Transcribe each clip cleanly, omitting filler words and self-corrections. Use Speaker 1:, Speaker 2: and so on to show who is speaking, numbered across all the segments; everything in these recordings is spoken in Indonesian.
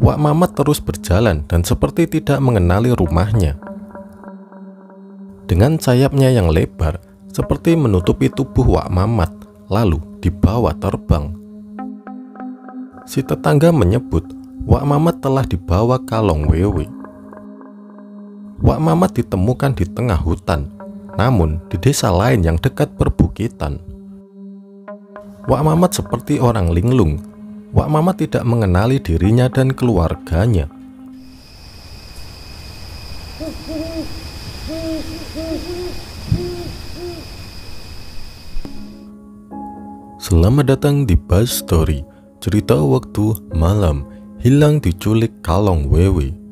Speaker 1: Wak Mamat terus berjalan dan seperti tidak mengenali rumahnya. Dengan sayapnya yang lebar, seperti menutupi tubuh Wak Mamat, lalu dibawa terbang. Si tetangga menyebut Wak Mamat telah dibawa Kalong Wewe. Wak Mamat ditemukan di tengah hutan, namun di desa lain yang dekat perbukitan. Wak Mamat seperti orang linglung. Wak Mamat tidak mengenali dirinya dan keluarganya. Selamat datang di Buzz Story, cerita waktu malam hilang diculik Kalong Wewe.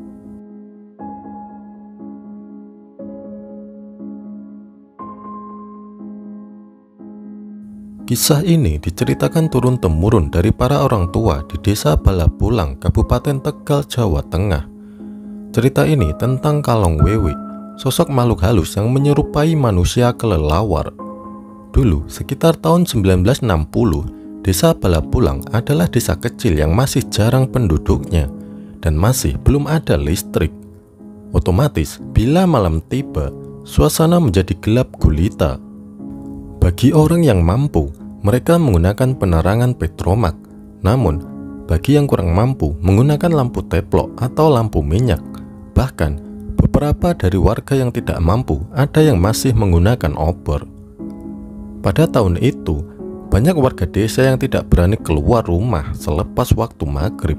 Speaker 1: Kisah ini diceritakan turun-temurun dari para orang tua di desa Balapulang, Kabupaten Tegal, Jawa Tengah. Cerita ini tentang Kalong Wewe, sosok makhluk halus yang menyerupai manusia kelelawar. Dulu, sekitar tahun 1960, desa Balapulang adalah desa kecil yang masih jarang penduduknya dan masih belum ada listrik. Otomatis, bila malam tiba, suasana menjadi gelap gulita. Bagi orang yang mampu, mereka menggunakan penerangan petromak. Namun, bagi yang kurang mampu, menggunakan lampu teplok atau lampu minyak. Bahkan, beberapa dari warga yang tidak mampu ada yang masih menggunakan obor. Pada tahun itu, banyak warga desa yang tidak berani keluar rumah selepas waktu maghrib.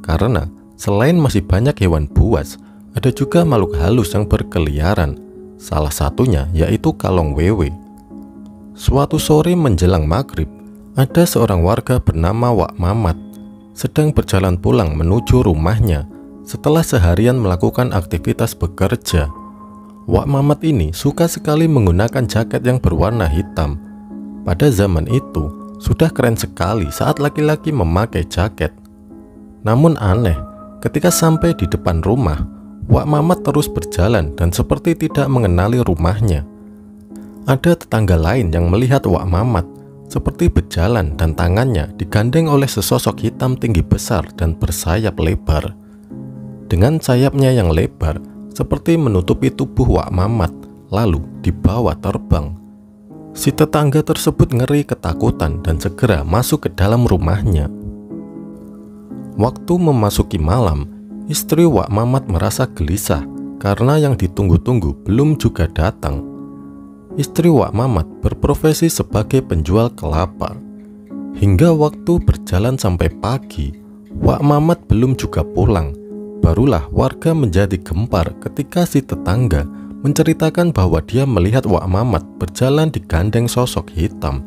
Speaker 1: Karena, selain masih banyak hewan buas, ada juga makhluk halus yang berkeliaran. Salah satunya yaitu Kalong Wewe. Suatu sore menjelang maghrib, ada seorang warga bernama Wak Mamat sedang berjalan pulang menuju rumahnya setelah seharian melakukan aktivitas bekerja. Wak Mamat ini suka sekali menggunakan jaket yang berwarna hitam. Pada zaman itu, sudah keren sekali saat laki-laki memakai jaket. Namun aneh, ketika sampai di depan rumah, Wak Mamat terus berjalan dan seperti tidak mengenali rumahnya. Ada tetangga lain yang melihat Wak Mamat seperti berjalan dan tangannya digandeng oleh sesosok hitam tinggi besar dan bersayap lebar. Dengan sayapnya yang lebar, seperti menutupi tubuh Wak Mamat, lalu dibawa terbang. Si tetangga tersebut ngeri ketakutan dan segera masuk ke dalam rumahnya. Waktu memasuki malam, istri Wak Mamat merasa gelisah karena yang ditunggu-tunggu belum juga datang. Istri Wak Mamat berprofesi sebagai penjual kelapa. Hingga waktu berjalan sampai pagi, Wak Mamat belum juga pulang. Barulah warga menjadi gempar ketika si tetangga menceritakan bahwa dia melihat Wak Mamat berjalan digandeng sosok hitam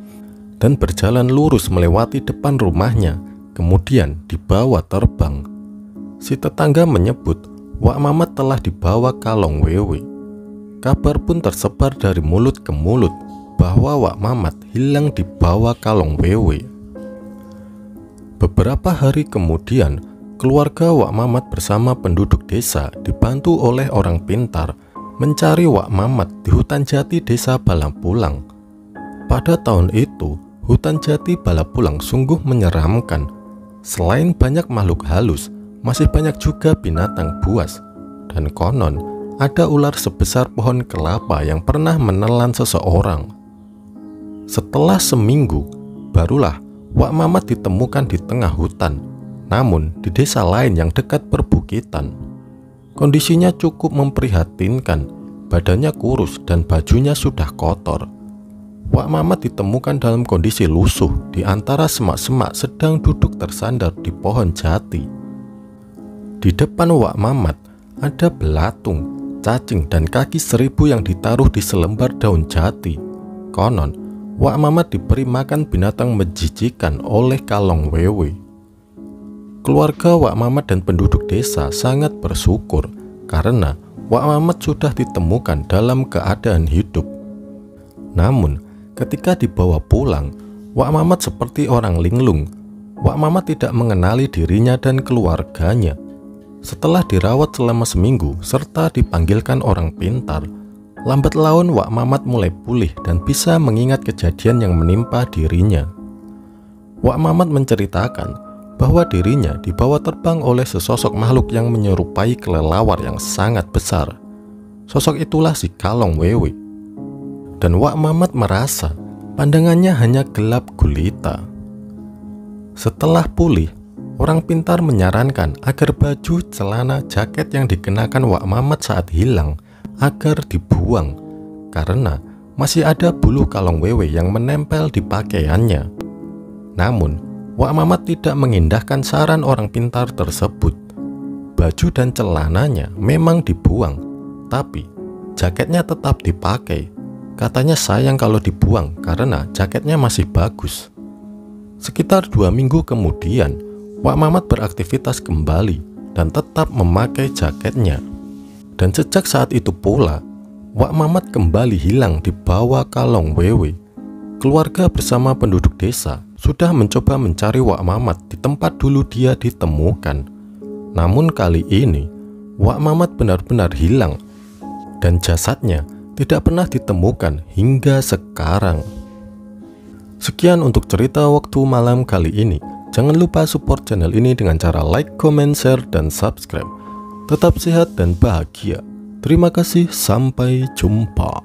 Speaker 1: dan berjalan lurus melewati depan rumahnya, kemudian dibawa terbang. Si tetangga menyebut Wak Mamat telah dibawa Kalong Wewe. Kabar pun tersebar dari mulut ke mulut bahwa Wak Mamat hilang dibawa Kalong Wewe. Beberapa hari kemudian, keluarga Wak Mamat bersama penduduk desa dibantu oleh orang pintar mencari Wak Mamat di hutan jati desa Balapulang. Pada tahun itu, hutan jati Balapulang sungguh menyeramkan. Selain banyak makhluk halus, masih banyak juga binatang buas. Dan konon, ada ular sebesar pohon kelapa yang pernah menelan seseorang. Setelah seminggu, barulah Wak Mamat ditemukan di tengah hutan, namun di desa lain yang dekat perbukitan. Kondisinya cukup memprihatinkan, badannya kurus dan bajunya sudah kotor. Wak Mamat ditemukan dalam kondisi lusuh di antara semak-semak sedang duduk tersandar di pohon jati. Di depan Wak Mamat ada belatung, cacing, dan kaki 1000 yang ditaruh di selembar daun jati. Konon, Wak Mamat diberi makan binatang menjijikan oleh Kalong Wewe. Keluarga Wak Mamat dan penduduk desa sangat bersyukur karena Wak Mamat sudah ditemukan dalam keadaan hidup. Namun, ketika dibawa pulang, Wak Mamat seperti orang linglung. Wak Mamat tidak mengenali dirinya dan keluarganya. Setelah dirawat selama seminggu serta dipanggilkan orang pintar, lambat laun Wak Mamat mulai pulih dan bisa mengingat kejadian yang menimpa dirinya. Wak Mamat menceritakan bahwa dirinya dibawa terbang oleh sesosok makhluk yang menyerupai kelelawar yang sangat besar. Sosok itulah si Kalong Wewe. Dan Wak Mamat merasa pandangannya hanya gelap gulita. Setelah pulih, orang pintar menyarankan agar baju, celana, jaket yang dikenakan Wak Mamat saat hilang agar dibuang karena masih ada bulu Kalong Wewe yang menempel di pakaiannya. Namun, Wak Mamat tidak mengindahkan saran orang pintar tersebut. Baju dan celananya memang dibuang, tapi jaketnya tetap dipakai. Katanya sayang kalau dibuang karena jaketnya masih bagus. Sekitar 2 minggu kemudian, Wak Mamat beraktivitas kembali dan tetap memakai jaketnya. Dan sejak saat itu pula, Wak Mamat kembali hilang di bawah Kalong Wewe. Keluarga bersama penduduk desa sudah mencoba mencari Wak Mamat di tempat dulu dia ditemukan. Namun kali ini, Wak Mamat benar-benar hilang dan jasadnya tidak pernah ditemukan hingga sekarang. Sekian untuk cerita waktu malam kali ini. Jangan lupa support channel ini dengan cara like, comment, share, dan subscribe. Tetap sehat dan bahagia. Terima kasih, sampai jumpa.